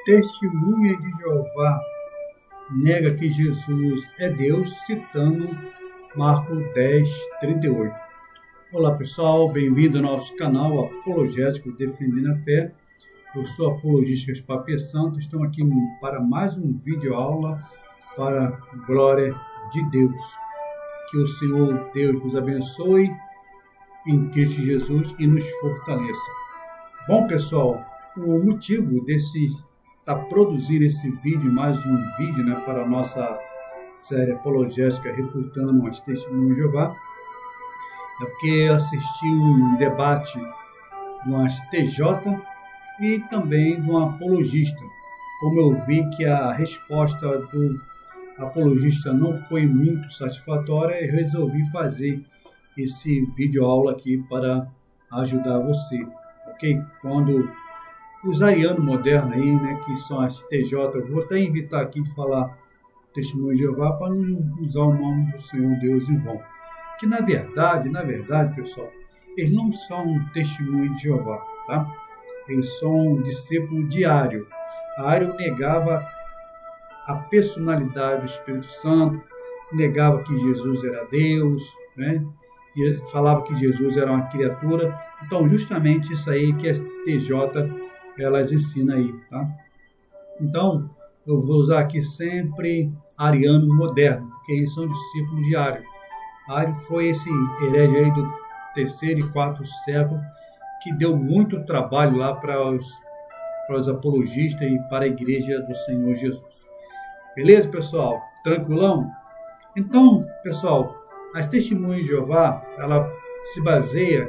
Testemunha de Jeová nega que Jesus é Deus, citando Marcos 10, 38. Olá pessoal, bem-vindo ao nosso canal Apologético Defendendo a Fé. Eu sou apologista Papi Santo, estamos aqui para mais um vídeo aula para a glória de Deus. Que o Senhor Deus nos abençoe em Cristo Jesus e nos fortaleça. Bom pessoal, o motivo desse produzir esse vídeo, mais um vídeo, para a nossa série apologética refutando as testemunhas de Jeová, é porque eu assisti um debate no TJ e também no apologista. Como eu vi que a resposta do apologista não foi muito satisfatória, eu resolvi fazer esse vídeo aula aqui para ajudar você, ok? Quando os arianos modernos aí, que são as TJ, eu vou até evitar aqui de falar testemunho de Jeová para não usar o nome do Senhor Deus em vão. Que na verdade, pessoal, eles não são testemunho de Jeová, tá? Eles são um discípulo de Ario. Ario negava a personalidade do Espírito Santo, negava que Jesus era Deus, e falava que Jesus era uma criatura. Então, justamente isso aí que as TJ elas ensinam aí, tá? Então, eu vou usar aqui sempre ariano moderno, porque eles são discípulos de Ario. Ario foi esse herege aí do 3º e 4º século que deu muito trabalho lá para os apologistas e para a igreja do Senhor Jesus. Beleza, pessoal? Tranquilão? Então, pessoal, as testemunhas de Jeová, ela se baseia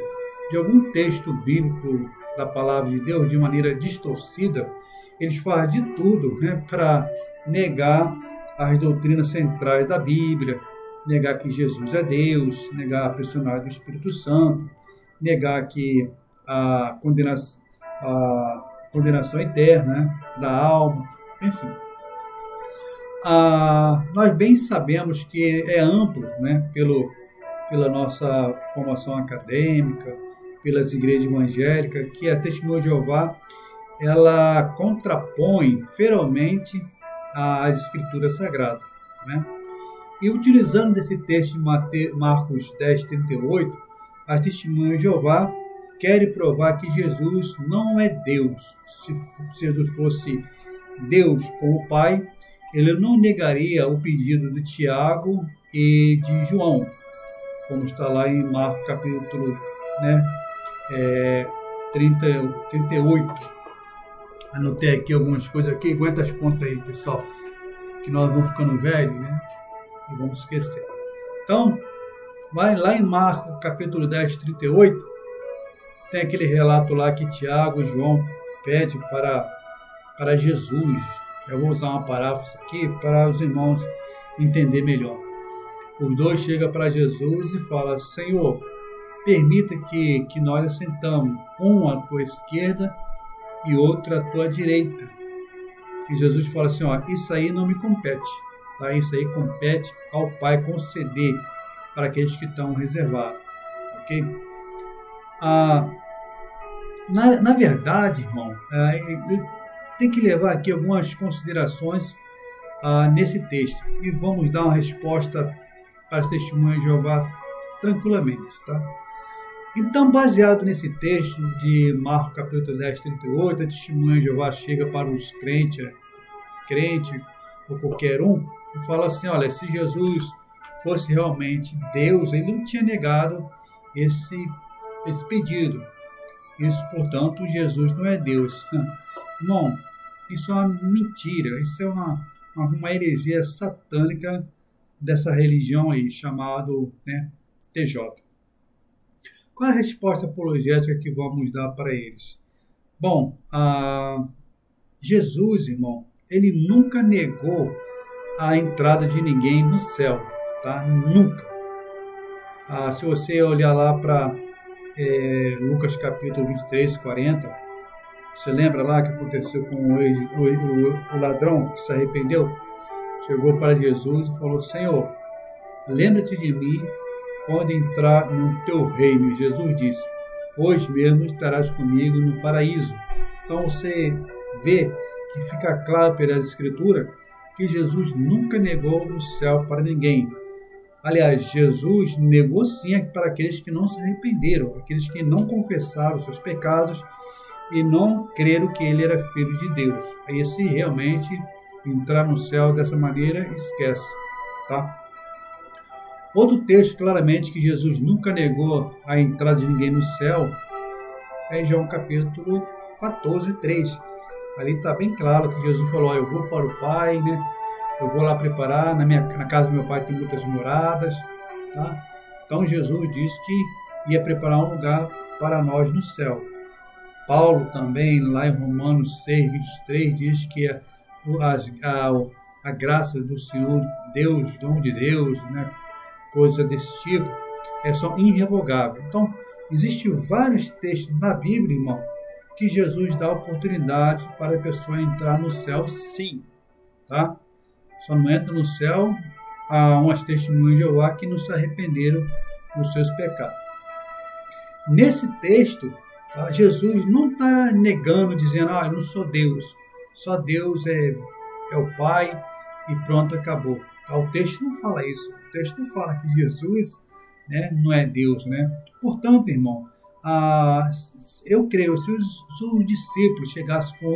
de algum texto bíblico da palavra de Deus de maneira distorcida. Eles fazem de tudo para negar as doutrinas centrais da Bíblia, negar que Jesus é Deus, negar a personalidade do Espírito Santo, negar que a condenação eterna da alma, enfim. Nós bem sabemos que é amplo, pela nossa formação acadêmica, pelas igrejas evangélicas, que a Testemunha de Jeová ela contrapõe ferozmente as Escrituras Sagradas. E utilizando desse texto de Marcos 10, 38, as Testemunhas de Jeová querem provar que Jesus não é Deus. Se Jesus fosse Deus como Pai, ele não negaria o pedido de Tiago e de João, como está lá em Marcos capítulo 38. Anotei aqui algumas coisas aqui, aguenta as pontas aí, pessoal, que nós vamos ficando velhos, e vamos esquecer. Então, vai lá em Marcos capítulo 10, 38, tem aquele relato lá que Tiago e João pedem para Jesus. Eu vou usar uma paráfrase aqui para os irmãos entenderem melhor. Os dois chegam para Jesus e falam: Senhor, permita que nós assentamos, um à tua esquerda e outro à tua direita. E Jesus fala assim: isso aí não me compete, tá? Isso aí compete ao Pai conceder para aqueles que estão reservados, ok? Na verdade, irmão, tem que levar aqui algumas considerações nesse texto e vamos dar uma resposta para as testemunhas de Jeová tranquilamente, tá? Então, baseado nesse texto de Marcos capítulo 10, 38, a testemunha de Jeová chega para os crente ou qualquer um e fala assim: olha, se Jesus fosse realmente Deus, ele não tinha negado esse pedido. Isso, portanto, Jesus não é Deus. Irmão, isso é uma mentira, isso é uma heresia satânica dessa religião aí, chamado TJ. Qual é a resposta apologética que vamos dar para eles? Bom, Jesus, irmão, ele nunca negou a entrada de ninguém no céu, tá? Nunca. Se você olhar lá para Lucas capítulo 23, 40, você lembra lá que aconteceu com o ladrão que se arrependeu? Chegou para Jesus e falou: Senhor, lembra-te de mim quando entrar no teu reino. Jesus disse: hoje mesmo estarás comigo no paraíso. Então você vê que fica claro pela Escritura que Jesus nunca negou o céu para ninguém. Aliás, Jesus negou sim para aqueles que não se arrependeram, aqueles que não confessaram seus pecados e não creram que ele era filho de Deus. Aí se realmente entrar no céu dessa maneira, esquece, tá? Outro texto claramente que Jesus nunca negou a entrada de ninguém no céu é em João capítulo 14, 3. Ali está bem claro que Jesus falou, eu vou para o Pai, né? Eu vou lá preparar, na casa do meu Pai tem muitas moradas, tá? Então Jesus disse que ia preparar um lugar para nós no céu. Paulo também, lá em Romanos 6, 23, diz que a graça do Senhor, Deus, dom de Deus, né? Coisa desse tipo, é só irrevogável. Então, existem vários textos na Bíblia, irmão, que Jesus dá oportunidade para a pessoa entrar no céu, sim, tá? Só não entra no céu há umas testemunhas de Jeová que não se arrependeram dos seus pecados. Nesse texto, tá, Jesus não está negando, dizendo, eu não sou Deus, só Deus é o Pai e pronto, acabou. Tá? O texto não fala isso, o texto não fala que Jesus, né, não é Deus, né? Portanto, irmão, eu creio, se os discípulos chegassem com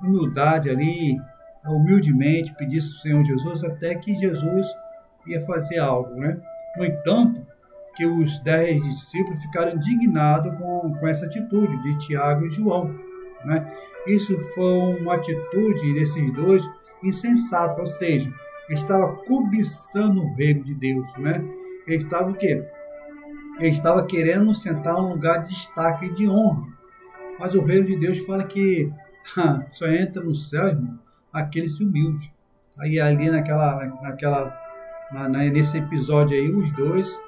humildade ali, humildemente pedisse ao Senhor Jesus, até que Jesus ia fazer algo, né? No entanto, que os 10 discípulos ficaram indignados com essa atitude de Tiago e João, né? Isso foi uma atitude desses dois insensata, ou seja, ele estava cobiçando o reino de Deus, né? Ele estava o quê? Ele estava querendo sentar um lugar de destaque e de honra, mas o reino de Deus fala que só entra no céu, irmão, aqueles humildes. Aí ali nesse episódio aí, os dois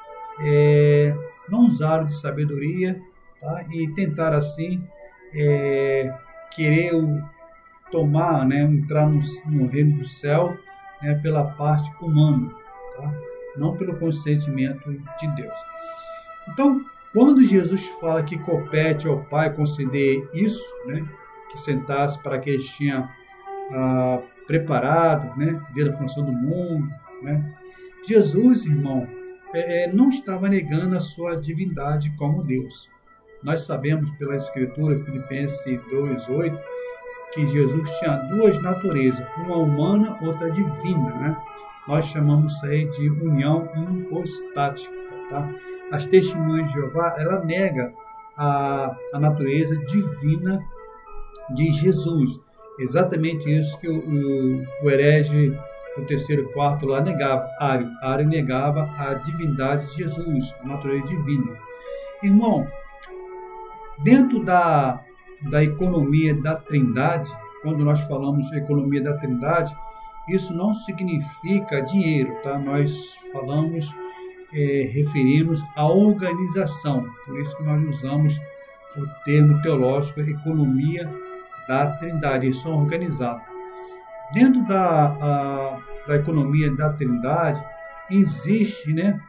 não usaram de sabedoria, tá? E tentaram assim querer tomar, né, entrar no reino do céu, né, pela parte humana, tá? Não pelo consentimento de Deus. Então, quando Jesus fala que compete ao Pai conceder isso, né, que sentasse para que eles tinham preparado, né, desde a fundação do mundo, né, Jesus, irmão, não estava negando a sua divindade como Deus. Nós sabemos pela Escritura, Filipenses 2:8, que Jesus tinha duas naturezas, uma humana, outra divina, né? Nós chamamos isso aí de união hipostática, tá? As testemunhas de Jeová, ela nega a natureza divina de Jesus. Exatamente isso que o herege do terceiro quarto lá negava. Ário negava a divindade de Jesus, a natureza divina. Irmão, dentro da economia da Trindade, quando nós falamos de economia da Trindade, isso não significa dinheiro, tá? Nós falamos, referimos à organização, por isso que nós usamos o termo teológico economia da Trindade, eles são organizados. Dentro da economia da Trindade, existe, né,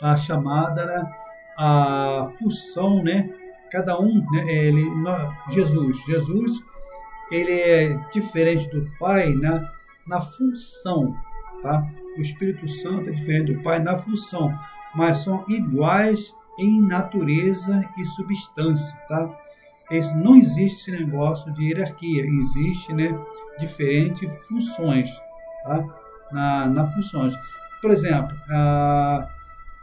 a chamada, né, a função, né, cada um, né, Jesus, ele é diferente do Pai na função, tá? O Espírito Santo é diferente do Pai na função, mas são iguais em natureza e substância, tá? Não existe esse negócio de hierarquia, existe, né, diferentes funções, tá? Na funções. Por exemplo,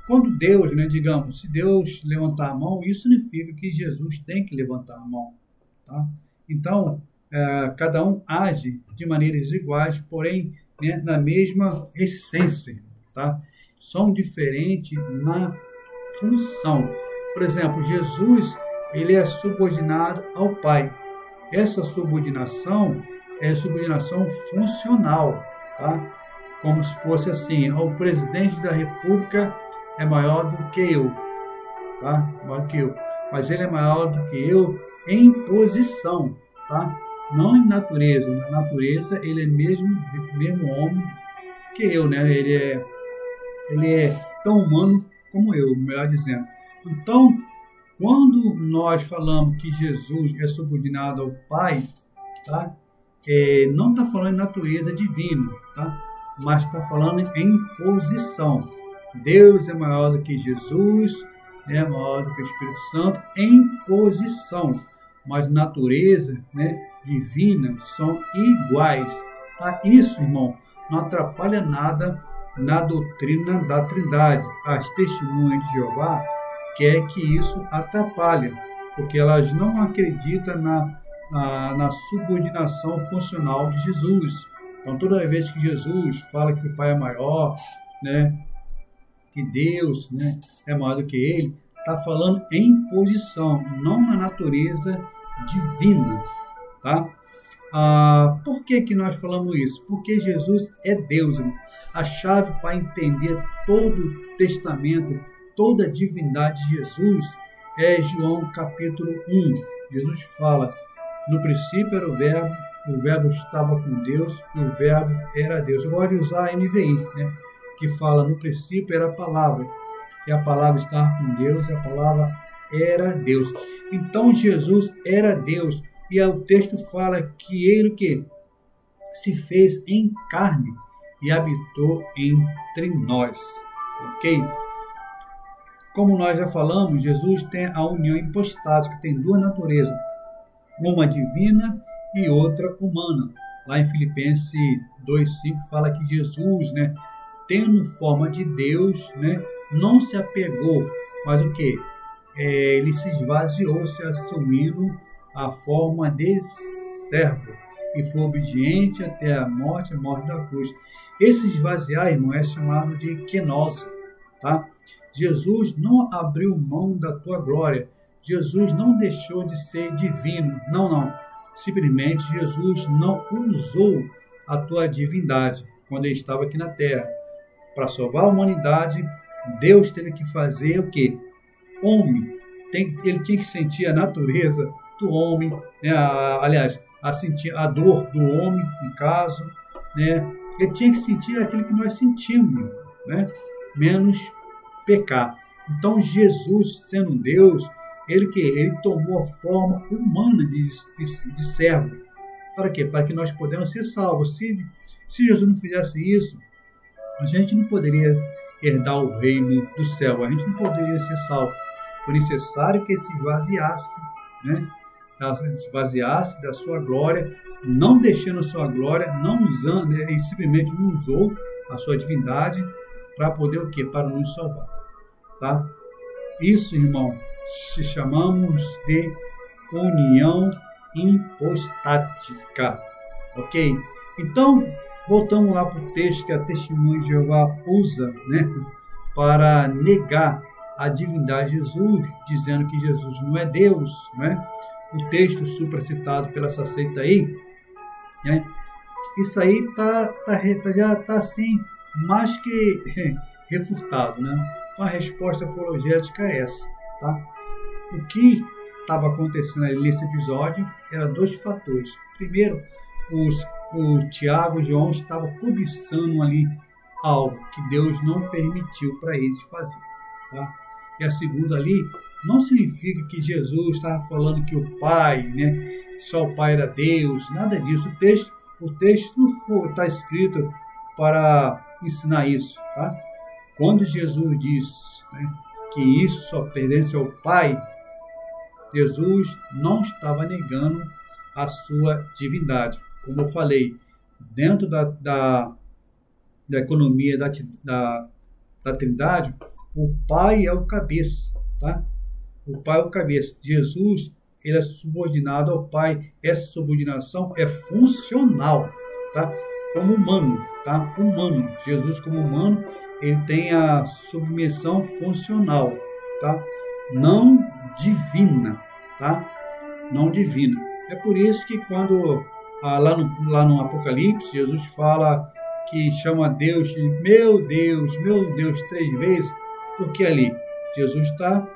quando Deus, né, digamos, se Deus levantar a mão, isso significa que Jesus tem que levantar a mão, tá? Então, cada um age de maneiras iguais, porém, né, na mesma essência, tá? São diferentes na função. Por exemplo, Jesus, ele é subordinado ao Pai. Essa subordinação é subordinação funcional, tá? Como se fosse assim, o presidente da República é maior do que eu, tá? Maior que eu. Mas ele é maior do que eu em posição, tá? Não em natureza. Na natureza, ele é mesmo homem que eu, né? Ele é tão humano como eu, melhor dizendo. Então, quando nós falamos que Jesus é subordinado ao Pai, tá? Não está falando em natureza divina, tá? Mas está falando em posição. Deus é maior do que Jesus, é maior do que o Espírito Santo em posição, mas natureza, né, divina são iguais. Tá? Isso, irmão, não atrapalha nada na doutrina da Trindade. As testemunhas de Jeová querem que isso atrapalhe, porque elas não acreditam na subordinação funcional de Jesus. Então, toda vez que Jesus fala que o Pai é maior, né, que Deus, né, é maior do que Ele, está falando em posição, não na natureza divina. Tá? Por que nós falamos isso? Porque Jesus é Deus, irmão. A chave para entender todo o testamento, toda a divindade de Jesus é João capítulo 1. Jesus fala: no princípio era o verbo estava com Deus e o verbo era Deus. Eu gosto de usar a NVI, né, que fala: no princípio era a palavra, e a palavra estava com Deus e a palavra era Deus. Então Jesus era Deus, e o texto fala que ele que se fez em carne e habitou entre nós. Ok? Como nós já falamos, Jesus tem a união hipostática, tem duas naturezas, uma divina e outra humana. Lá em Filipenses 2,5 fala que Jesus, né, tendo forma de Deus, né, não se apegou, mas o que? Ele se esvaziou, se assumindo a forma de servo e foi obediente até a morte da cruz. Esse esvaziar, irmão, é chamado de kenosis, tá? Jesus não abriu mão da tua glória. Jesus não deixou de ser divino. Não. Simplesmente Jesus não usou a tua divindade quando ele estava aqui na terra. Para salvar a humanidade, Deus teve que fazer o quê? Homem. Ele tinha que sentir a natureza do homem, né? Sentir a dor do homem, no caso, né? Ele tinha que sentir aquilo que nós sentimos, né? Menos pecar. Então Jesus, sendo Deus, ele tomou a forma humana de servo. Para quê? Para que nós pudéssemos ser salvos. Se Jesus não fizesse isso, a gente não poderia herdar o reino do céu, a gente não poderia ser salvo. Foi necessário que ele se esvaziasse, né? Se esvaziasse da sua glória, não deixando a sua glória, não usando, né? Ele simplesmente não usou a sua divindade para poder o quê? Para nos salvar. Tá? Isso, irmão, se chamamos de união hipostática. Ok? Então, voltamos lá para o texto que a testemunha de Jeová usa, né, para negar a divindade de Jesus, dizendo que Jesus não é Deus, né? O texto supracitado pela essa seita aí, né? Isso aí já está assim, mais que refutado, né? Então a resposta apologética é essa, tá? O que estava acontecendo ali nesse episódio era dois fatores. Primeiro, o Tiago e João estavam cobiçando ali algo que Deus não permitiu para eles fazer, tá? E a segunda ali não significa que Jesus estava falando que o Pai, né, só o Pai era Deus, nada disso. O texto não está escrito para ensinar isso, tá? Quando Jesus diz, né, que isso só pertence ao Pai, Jesus não estava negando a sua divindade. Como eu falei, dentro da economia da Trindade, o Pai é o cabeça, tá? O Pai é o cabeça. Jesus, ele é subordinado ao Pai. Essa subordinação é funcional, tá? Como humano, tá? Humano. Jesus, como humano, ele tem a submissão funcional, tá? Não divina, tá? Não divina. É por isso que quando lá no Apocalipse, Jesus fala que chama Deus de meu Deus, 3 vezes, porque ali Jesus está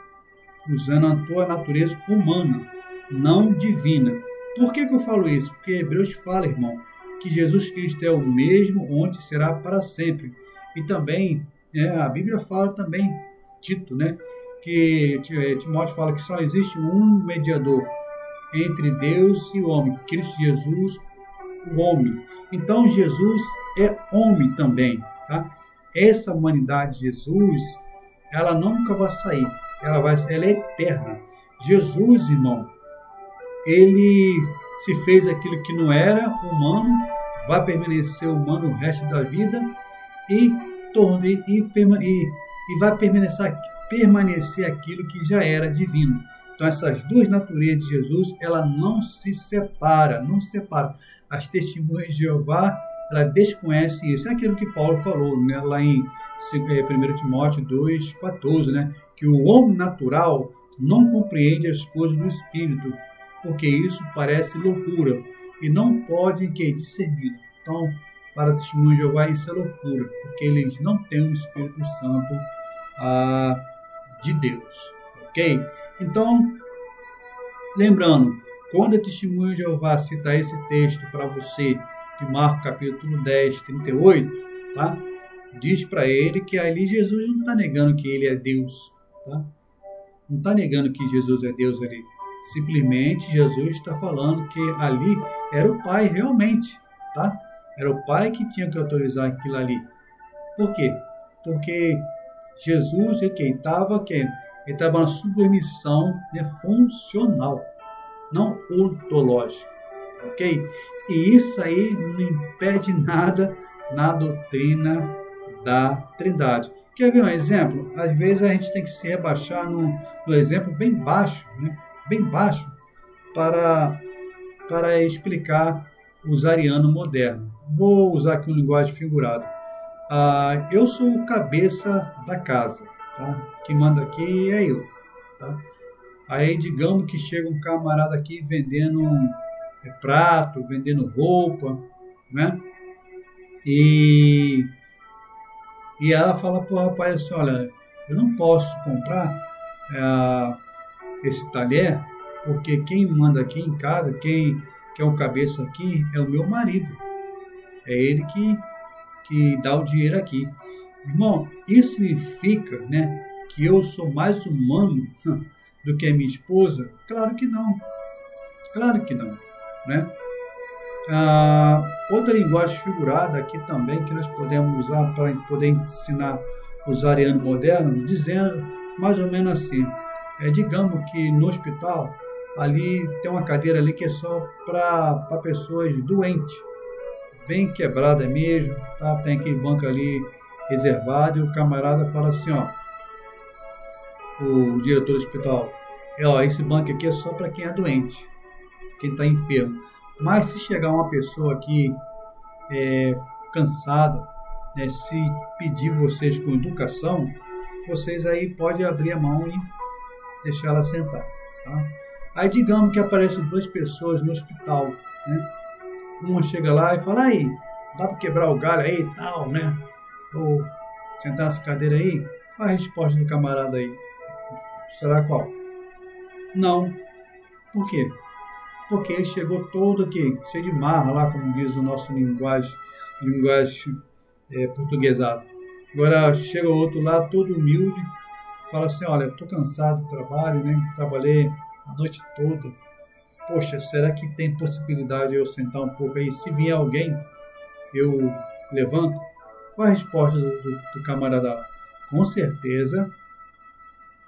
usando a tua natureza humana, não divina. Por que eu falo isso? Porque Hebreus fala, irmão, que Jesus Cristo é o mesmo, onde será para sempre. E também, a Bíblia fala também, Tito, né, que Timóteo fala que só existe um mediador entre Deus e o homem, Cristo Jesus, o homem. Então Jesus é homem também, tá? Essa humanidade de Jesus, ela nunca vai sair, ela é eterna. Jesus, irmão, ele se fez aquilo que não era humano, vai permanecer humano o resto da vida e vai permanecer aquilo que já era divino. Então essas duas naturezas de Jesus, ela não se separa, não se separa. As testemunhas de Jeová, ela desconhece isso. É aquilo que Paulo falou, né, lá em 1 Timóteo 2,14, né, que o homem natural não compreende as coisas do Espírito, porque isso parece loucura e não pode discernir. Então, para a testemunha de Jeová, isso é loucura, porque eles não têm o Espírito Santo de Deus, ok? Então, lembrando, quando a testemunha de Jeová cita esse texto para você, de Marcos capítulo 10, 38, tá? Diz para ele que ali Jesus não está negando que ele é Deus, tá? Não está negando que Jesus é Deus ali. Simplesmente Jesus está falando que ali era o Pai realmente, tá? Era o Pai que tinha que autorizar aquilo ali. Por quê? Porque Jesus estava na submissão, né, funcional, não ontológica, ok? E isso aí não impede nada na doutrina da Trindade. Quer ver um exemplo? Às vezes a gente tem que se rebaixar no exemplo bem baixo, né? Bem baixo, para explicar os arianos modernos. Vou usar aqui uma linguagem figurada. Eu sou o cabeça da casa, tá? Quem manda aqui é eu, tá? Aí digamos que chega um camarada aqui vendendo prato, vendendo roupa, né? E ela fala pro rapaz assim, olha, eu não posso comprar esse talher, porque quem manda aqui em casa, quem é o cabeça aqui, é o meu marido. É ele que dá o dinheiro aqui. Irmão, isso significa, né, que eu sou mais humano do que a minha esposa? Claro que não. Claro que não, né? Outra linguagem figurada aqui também que nós podemos usar para poder ensinar os arianos modernos, dizendo mais ou menos assim, digamos que no hospital ali tem uma cadeira ali que é só para pessoas doentes, bem quebrada mesmo, tá? Tem aquele banco ali reservado e o camarada fala assim, ó, o diretor do hospital, esse banco aqui é só para quem é doente, quem está enfermo. Mas se chegar uma pessoa aqui cansada, né, se pedir vocês com educação, vocês aí podem abrir a mão e deixar ela sentar, tá? Aí digamos que aparecem duas pessoas no hospital, né? Uma chega lá e fala, aí, dá para quebrar o galho aí e tal, né? Ou sentar nessa cadeira aí? Qual a resposta do camarada aí? Será qual? Não. Por quê? Porque ele chegou todo aqui, cheio de marra lá, como diz o nosso linguagem portuguesada. Agora chega outro lá, todo humilde, fala assim, olha, estou cansado do trabalho, né? Trabalhei a noite toda. Poxa, será que tem possibilidade de eu sentar um pouco aí? Se vier alguém, eu levanto? Qual a resposta do camarada? Com certeza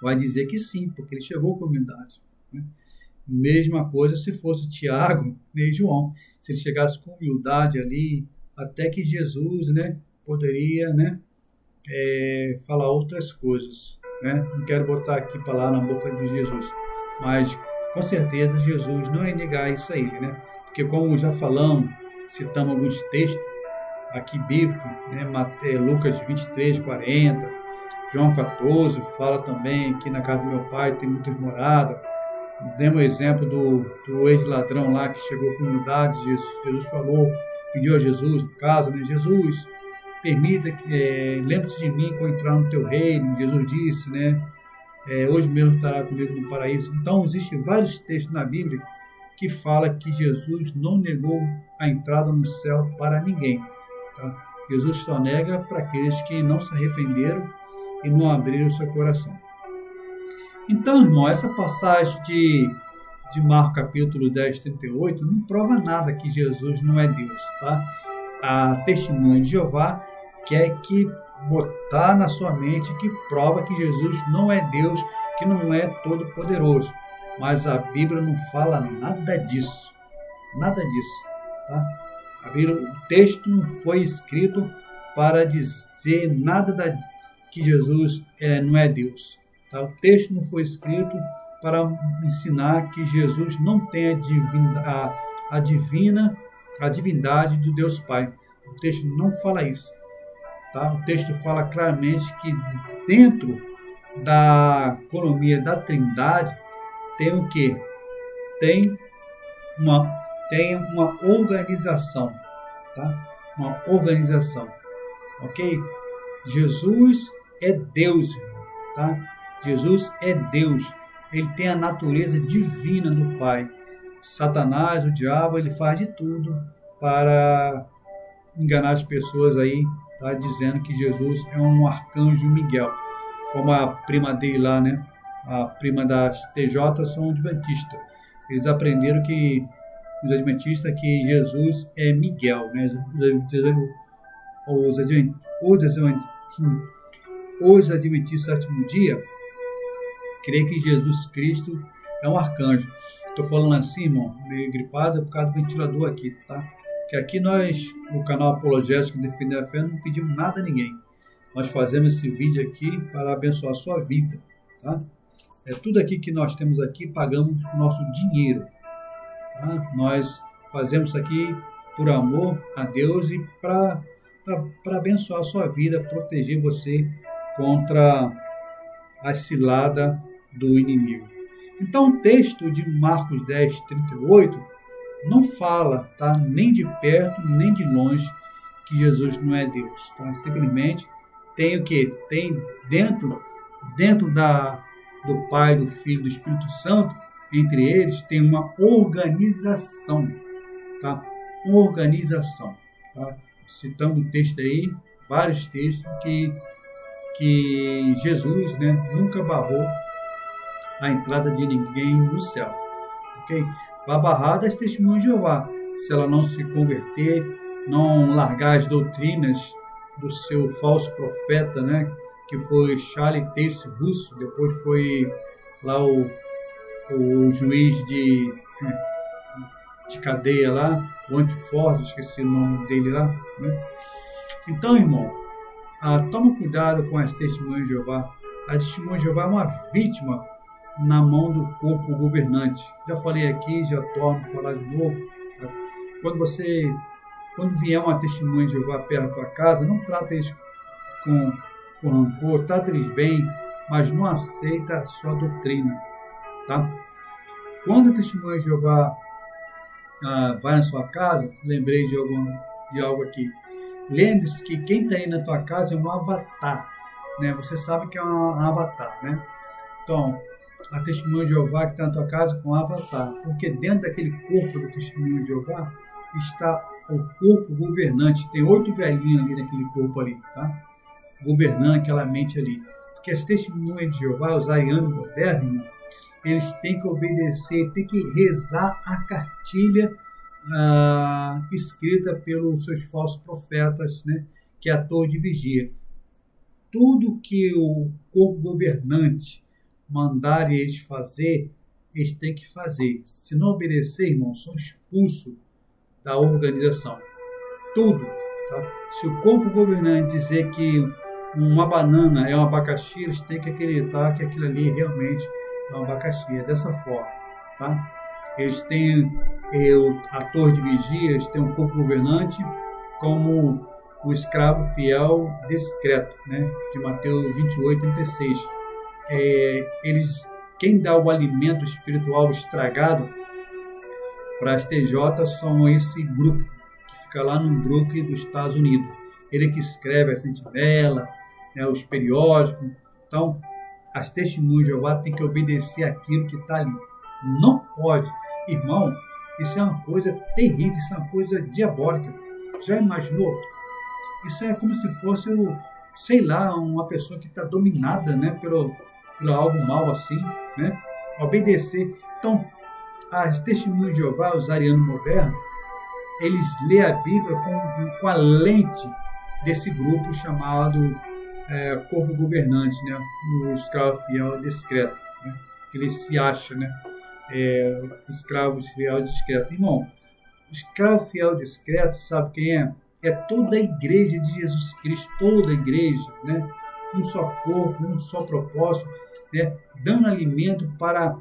vai dizer que sim, porque ele chegou com humildade, né? Mesma coisa se fosse Tiago e João. Se ele chegasse com humildade ali, até que Jesus, né, poderia, né, falar outras coisas, né? Não quero botar aqui palavra na boca de Jesus, mas com certeza Jesus não ia negar isso a ele, né? Porque como já falamos, citamos alguns textos aqui bíblicos, né? Lucas 23, 40, João 14, fala também que na casa do meu pai tem muitas moradas. Demos o exemplo do ex-ladrão lá que chegou com humildade. Jesus falou, pediu a Jesus, no caso, né? Jesus, permita que lembre-se de mim quando entrar no teu reino. Jesus disse, né? Hoje mesmo estará comigo no paraíso. Então, existem vários textos na Bíblia que falam que Jesus não negou a entrada no céu para ninguém, tá? Jesus só nega para aqueles que não se arrependeram e não abriram o seu coração. Então, irmão, essa passagem de Marcos capítulo 10, 38, não prova nada que Jesus não é Deus, tá? A testemunha de Jeová quer que botar na sua mente que prova que Jesus não é Deus, que não é todo-poderoso. Mas a Bíblia não fala nada disso. Nada disso, tá? A Bíblia, o texto não foi escrito para dizer nada que Jesus não é Deus. Tá? O texto não foi escrito para ensinar que Jesus não tem a divindade do Deus Pai. O texto não fala isso. Tá? O texto fala claramente que dentro da economia da Trindade tem o quê? Tem uma organização, tá? Uma organização, ok? Jesus é Deus, tá? Jesus é Deus. Ele tem a natureza divina do Pai. Satanás, o diabo, ele faz de tudo para enganar as pessoas aí, tá? Dizendo que Jesus é um arcanjo Miguel, como a prima dele lá, né? A prima das TJ são adventistas. Eles aprenderam que os adventistas que Jesus é Miguel, né? Os adventistas do sétimo dia creem que Jesus Cristo é um arcanjo. Estou falando assim, irmão, meio gripado por causa do ventilador aqui, tá? Que aqui nós, no canal Apologético Defender a Fé, não pedimos nada a ninguém. Nós fazemos esse vídeo aqui para abençoar a sua vida, tá? É tudo aqui que nós temos aqui, pagamos o nosso dinheiro, tá? Nós fazemos isso aqui por amor a Deus e para abençoar a sua vida, proteger você contra a cilada do inimigo. Então, o texto de Marcos 10, 38 não fala, tá? Nem de perto, nem de longe, que Jesus não é Deus, tá? Simplesmente tem o que? Tem dentro do Pai, do Filho e do Espírito Santo, entre eles, tem uma organização, tá? Uma organização, tá? Citando o texto aí, vários textos que Jesus, né, nunca barrou a entrada de ninguém no céu, ok? Vai barrar das testemunhas de Jeová, se ela não se converter, não largar as doutrinas do seu falso profeta, né, que foi Charles Taze Russell, depois foi lá o juiz de cadeia lá, o Antiford, esqueci o nome dele lá, né? Então, irmão, toma cuidado com as testemunhas de Jeová. A testemunha de Jeová é uma vítima na mão do corpo governante. Já falei aqui, já torno a falar de novo. Tá? Quando vier uma testemunha de Jeová perto da tua casa, não trata eles com rancor, trata eles bem, mas não aceita a sua doutrina, tá? Quando a testemunha de Jeová vai na sua casa, lembrei de algo aqui. Lembre-se que quem está aí na tua casa é um avatar, né? Você sabe que é um avatar, né? Então, a testemunha de Jeová que está na tua casa é um avatar, porque dentro daquele corpo do testemunho de Jeová está o corpo governante. Tem 8 velhinhos ali naquele corpo ali, tá? Governando aquela mente ali. Porque as testemunhas de Jeová, os arianos modernos, eles têm que obedecer, têm que rezar a cartilha escrita pelos seus falsos profetas, né, que é a torre de vigia. Tudo que o corpo governante mandar eles fazer, eles têm que fazer. Se não obedecer, irmão, são expulsos da organização. Tudo. Tá? Se o corpo governante dizer que uma banana é um abacaxi, eles têm que acreditar que aquilo ali realmente é um abacaxi. É dessa forma. Tá? Eles têm a torre de vigia, eles têm um corpo governante como o escravo fiel discreto, né? De Mateus 28, 36. Quem dá o alimento espiritual estragado para as TJ são esse grupo, que fica lá no Brooklyn dos Estados Unidos. Ele que escreve a Sentinela, né, os periódicos. Então, as testemunhas de Jeová têm que obedecer aquilo que está ali. Não pode. Irmão, isso é uma coisa terrível, isso é uma coisa diabólica. Já imaginou? Isso é como se fosse, sei lá, uma pessoa que está dominada, né, por algo mal assim, né? Obedecer. Então, as testemunhas de Jeová, os arianos modernos, eles lêem a Bíblia com a lente desse grupo chamado corpo governante, né? O escravo fiel discreto, né? Ele se acha, né? Escravo fiel discreto. Irmão, o escravo fiel discreto, sabe quem é? É toda a igreja de Jesus Cristo, toda a igreja, né? Um só corpo, um só propósito, né? Dando alimento para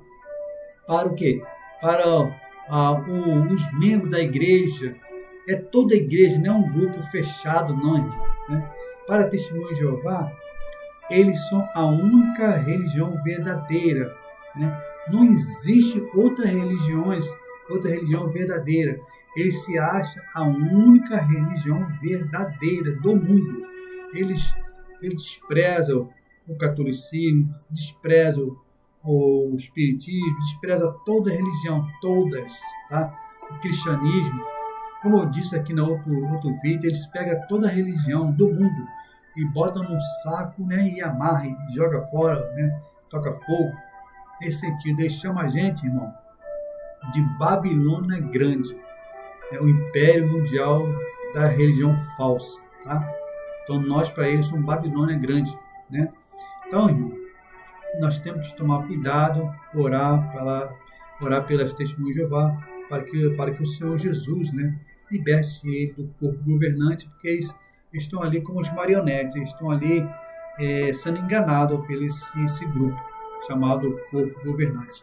o quê? Para os membros da igreja. É toda a igreja, não é um grupo fechado, não, né? Para a Testemunha de Jeová, eles são a única religião verdadeira, né? Não existe outra religião verdadeira. Eles se acham a única religião verdadeira do mundo. Eles desprezam o catolicismo, desprezam o espiritismo, desprezam toda a religião, todas, tá? O cristianismo, como eu disse aqui no outro vídeo, eles pegam toda a religião do mundo e botam num saco, né? E amarram, e jogam fora, né? Toca fogo. Nesse sentido, eles chamam a gente, irmão, de Babilônia Grande. É o império mundial da religião falsa, tá? Então, nós, para eles, somos Babilônia Grande, né? Então, irmão, nós temos que tomar cuidado, orar pelas testemunhas de Jeová, para que o Senhor Jesus, né, liberte ele do corpo governante, porque eles estão ali como os marionetes, eles estão ali sendo enganados por esse grupo chamado corpo governante.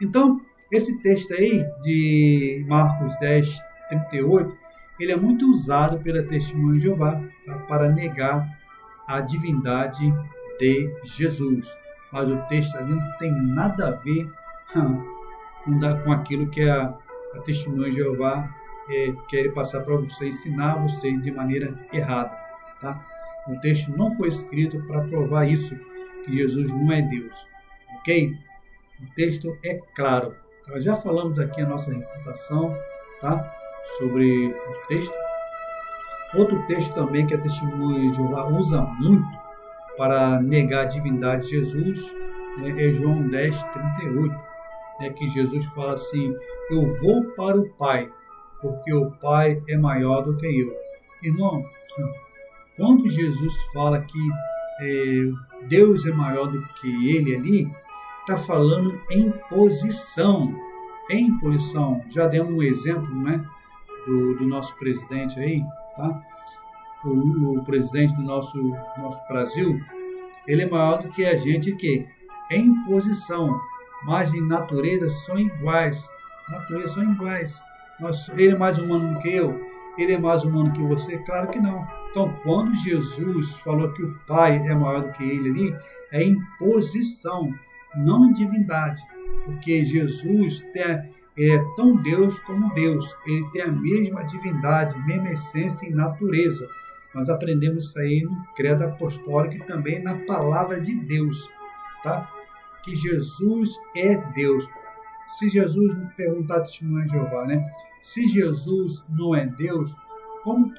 Então, esse texto aí de Marcos 10, 38, ele é muito usado pela Testemunha de Jeová, tá, para negar a divindade de Jesus. Mas o texto ali não tem nada a ver com aquilo que a Testemunha de Jeová quer passar para você, ensinar você de maneira errada. Tá? O texto não foi escrito para provar isso, que Jesus não é Deus. Ok? O texto é claro. Tá? Já falamos aqui a nossa refutação, tá? Sobre o texto. Outro texto também que a Testemunha de Jeová usa muito para negar a divindade de Jesus, né, é João 10, 38, né, que Jesus fala assim: eu vou para o Pai, porque o Pai é maior do que eu. Irmão, quando Jesus fala que Deus é maior do que ele ali, está falando em posição. Em posição. Já demos um exemplo, né, do nosso presidente aí, tá? O presidente do nosso Brasil, ele é maior do que a gente, que em posição, mas em natureza são iguais. Natureza são iguais. Ele é mais humano do que eu? Ele é mais humano que você? Claro que não. Então, quando Jesus falou que o Pai é maior do que ele ali, é em posição, não em divindade. Porque Jesus é tão Deus como Deus. Ele tem a mesma divindade, mesma essência e natureza. Nós aprendemos isso aí no Credo Apostólico e também na Palavra de Deus, tá? Que Jesus é Deus. Se Jesus, me perguntar a Testemunha de Jeová, né? Se Jesus não é Deus, como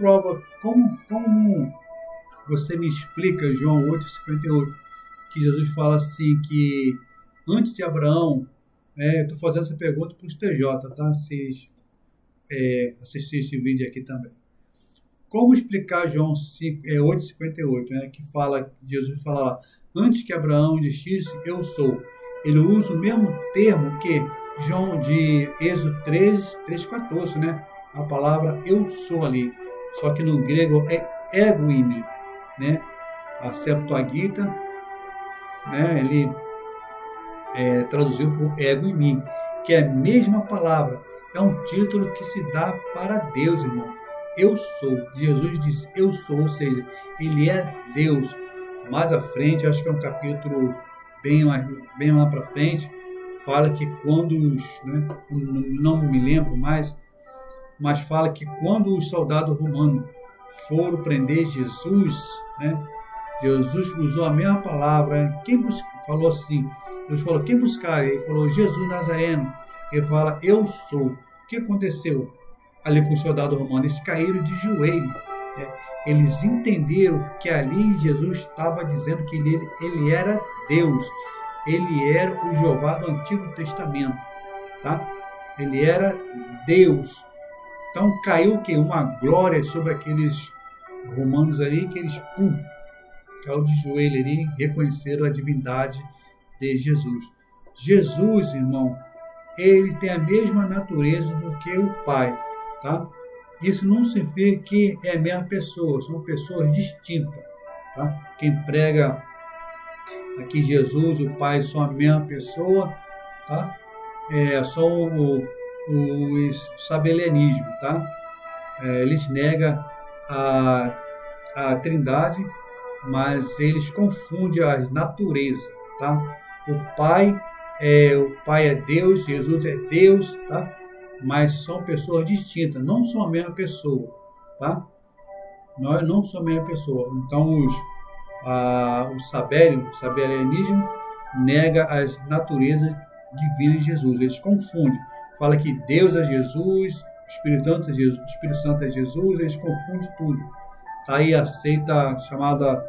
você me explica, João 8,58, que Jesus fala assim, que antes de Abraão, eu estou fazendo essa pergunta para os TJ, tá? Se assistir esse vídeo aqui também. Como explicar João 8,58, né, que Jesus fala lá, antes que Abraão existisse, eu sou. Ele usa o mesmo termo que João de Êxodo 3,14, né? A palavra eu sou ali. Só que no grego é ego em mim, né? A Septuaginta, né, ele traduziu por ego em mim, que é a mesma palavra. É um título que se dá para Deus, irmão. Eu sou. Jesus diz eu sou, ou seja, ele é Deus. Mais à frente, acho que é um capítulo bem lá para frente, fala que quando não me lembro mais, mas fala que quando os soldados romanos foram prender Jesus, né, Jesus usou a mesma palavra. Falou assim, Jesus falou, quem buscar? Ele falou, Jesus Nazareno. Ele fala, eu sou. O que aconteceu ali com os soldados romanos? Eles caíram de joelho, né? Eles entenderam que ali Jesus estava dizendo que ele era Deus. ele era o Jeová do Antigo Testamento, tá? Ele era Deus. Então caiu o quê? Uma glória sobre aqueles romanos ali, que eles, caiu de joelho ali, reconheceram a divindade de Jesus. Jesus, irmão, ele tem a mesma natureza do que o Pai, tá? Isso não significa que é a mesma pessoa, são pessoas distintas, tá? Quem prega aqui Jesus, o Pai, são a mesma pessoa, tá? São os sabelianismos, tá? Eles negam a Trindade, mas eles confundem as naturezas, tá? O Pai é Deus, Jesus é Deus, tá? Mas são pessoas distintas, não são a mesma pessoa, tá? Nós não somos a mesma pessoa. Então o sabelianismo nega as naturezas divinas de Jesus. Eles confundem. Fala que Deus é Jesus, o Espírito Santo é Jesus, eles confundem tudo. Aí aceita chamada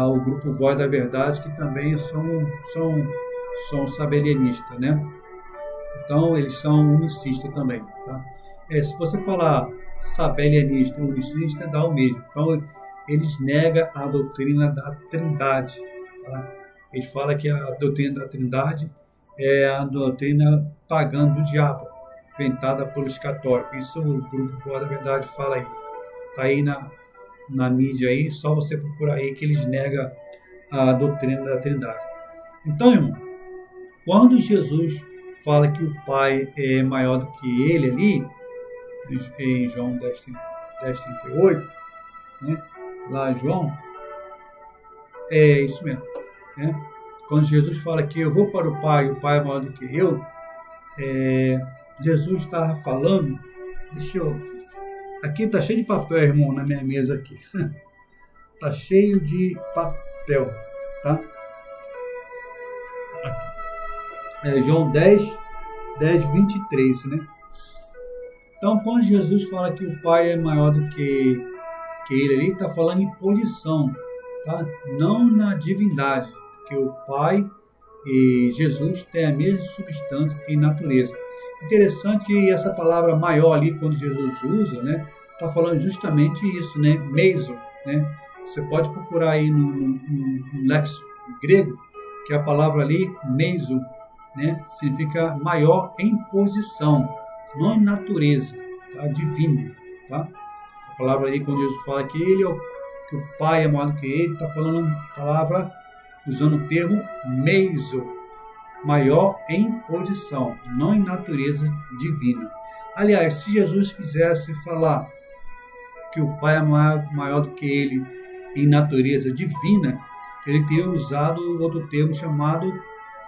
o grupo Voz da Verdade, que também são sabelianistas, né? Então eles são unicistas também, tá? Se você falar sabelianista ou unicista, dá o mesmo. Então eles negam a doutrina da Trindade, tá? Eles falam que a doutrina da Trindade é a doutrina pagã do diabo, inventada pelos católicos. Isso o grupo Voz da Verdade fala aí. Tá aí na mídia aí, só você procurar aí que eles negam a doutrina da Trindade. Então, irmão, quando Jesus fala que o Pai é maior do que ele ali, em João 10:38, né? Lá João, é isso mesmo, né? Quando Jesus fala que eu vou para o Pai, o Pai é maior do que eu, Jesus estava falando, aqui está cheio de papel, irmão, na minha mesa aqui, está cheio de papel, tá? Aqui. João 10:23, né? Então, quando Jesus fala que o Pai é maior do que ele ali, está falando em posição, tá? Não na divindade, porque o Pai e Jesus têm a mesma substância e natureza. Interessante que essa palavra maior ali, quando Jesus usa, né, está falando justamente isso, né? Meso, né? Você pode procurar aí no léxico grego, que a palavra ali, meso, né, significa maior em posição, não em natureza, tá? Divino, tá? A palavra aí, quando Jesus fala que que o Pai é maior do que ele, está falando a palavra, usando o termo meso, maior em posição, não em natureza divina. Aliás, se Jesus quisesse falar que o Pai é maior do que ele em natureza divina, ele teria usado outro termo chamado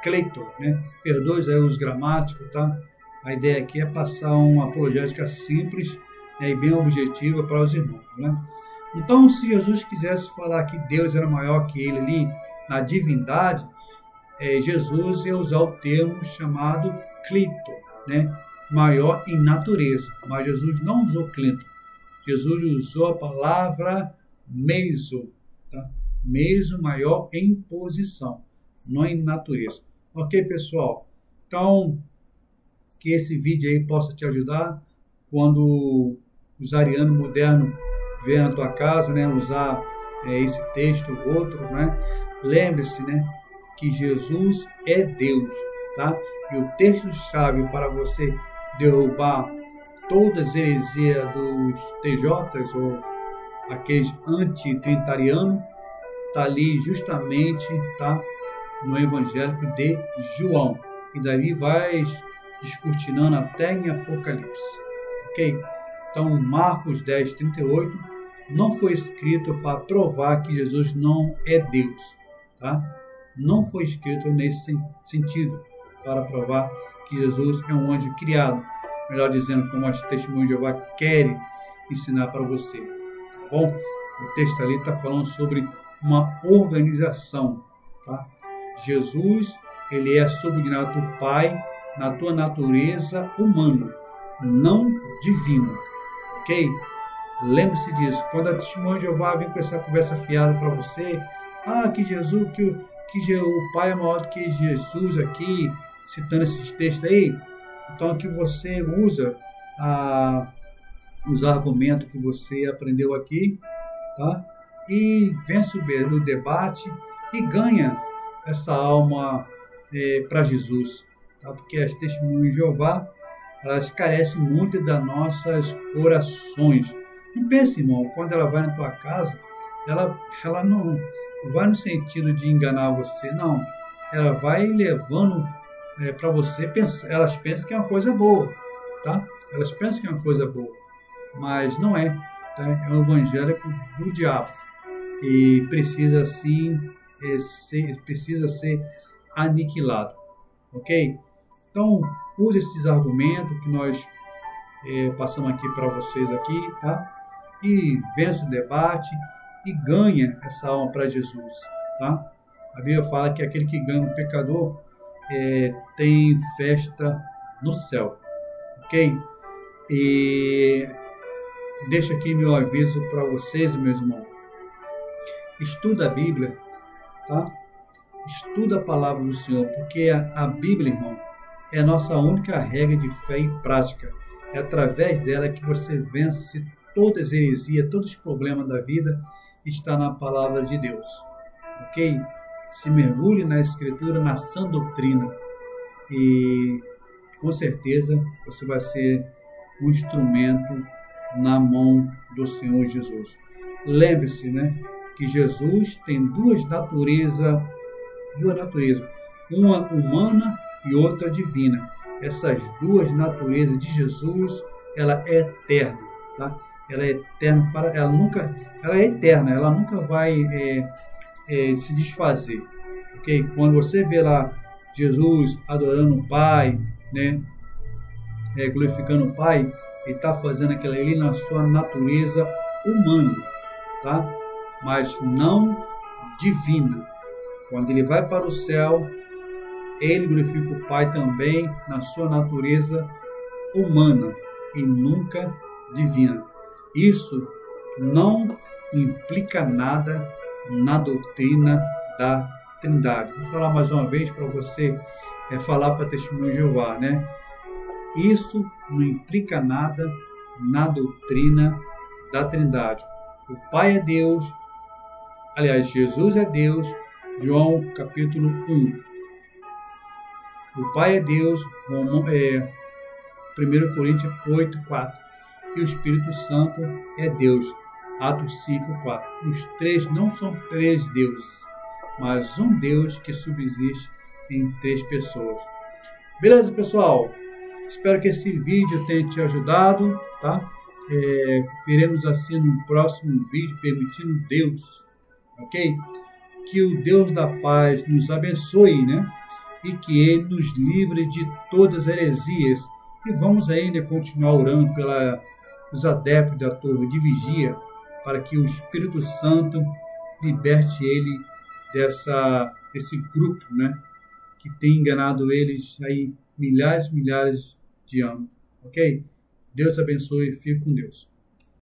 kleito, né? Perdoe aí os gramáticos, tá? A ideia aqui é passar uma apologética simples, né, e bem objetiva para os irmãos, né? Então, se Jesus quisesse falar que Deus era maior que ele ali na divindade, Jesus ia usar o termo chamado kleito, né? Maior em natureza, mas Jesus não usou kleito. Jesus usou a palavra meso, tá? Meso, maior em posição, não em natureza. Ok, pessoal? Então, que esse vídeo aí possa te ajudar quando os arianos modernos vêm na tua casa, né? Usar esse texto ou outro, né? Lembre-se, né? Que Jesus é Deus, tá? E o texto-chave para você derrubar todas as heresias dos TJs ou aqueles anti-trinitarianos está ali justamente, tá? No Evangelho de João. E daí vai descortinando até em Apocalipse. Ok? Então, Marcos 10:38 não foi escrito para provar que Jesus não é Deus, tá? Não foi escrito nesse sentido, para provar que Jesus é um anjo criado. Melhor dizendo, como as testemunhas de Jeová querem ensinar para você. Tá bom? O texto ali está falando sobre uma organização, tá? Jesus, ele é subordinado ao Pai na tua natureza humana, não divina. Ok? Lembre-se disso. Quando a testemunha de Jeová vem com essa conversa fiada para você, que Jesus, que o Pai é maior do que Jesus aqui, citando esses textos aí, então que você usa os argumentos que você aprendeu aqui, tá? E vence o debate e ganha essa alma para Jesus, tá? Porque as testemunhas de Jeová, elas carecem muito das nossas orações. Não pense, irmão, quando ela vai na tua casa, ela não vai no sentido de enganar você, não. Ela vai levando para você, elas pensam que é uma coisa boa, tá? Elas pensam que é uma coisa boa, mas não é, tá? É um evangélico do diabo e precisa assim precisa ser aniquilado, ok? Então use esses argumentos que nós passamos aqui para vocês aqui, tá? E vença o debate e ganha essa alma para Jesus, tá? A Bíblia fala que aquele que ganha um pecador tem festa no céu, ok? E deixo aqui meu aviso para vocês, meus irmãos. Estuda a Bíblia, tá? Estuda a palavra do Senhor, porque a Bíblia, irmão, é a nossa única regra de fé e prática. É através dela que você vence todas as heresias, todos os problemas da vida, está na palavra de Deus, ok? Se mergulhe na Escritura, na sã doutrina, e com certeza você vai ser um instrumento na mão do Senhor Jesus. Lembre-se, né, que Jesus tem duas naturezas, uma humana e outra divina. Essas duas naturezas de Jesus, ela é eterna, tá? Ela é eterna, ela é eterna, ela nunca vai se desfazer, ok? Quando você vê lá Jesus adorando o Pai, né, glorificando o Pai, ele está fazendo aquilo ali na sua natureza humana, tá? Mas não divina. Quando ele vai para o céu, ele glorifica o Pai também na sua natureza humana e nunca divina. Isso não implica nada na doutrina da Trindade. Vou falar mais uma vez para você falar para Testemunho de Jeová, né? Isso não implica nada na doutrina da Trindade. O Pai é Deus, aliás, Jesus é Deus, João capítulo 1. O Pai é Deus, 1 Coríntios 8:4. E o Espírito Santo é Deus, Atos 5:4. Os três não são três deuses, mas um Deus que subsiste em três pessoas. Beleza, pessoal? Espero que esse vídeo tenha te ajudado, tá? Veremos assim no próximo vídeo, permitindo Deus, ok? Que o Deus da paz nos abençoe, né? E que Ele nos livre de todas as heresias. E vamos ainda continuar orando pelos adeptos da torre de vigia, para que o Espírito Santo liberte ele desse grupo, né? Que tem enganado eles aí milhares de anos, ok? Deus abençoe e fique com Deus.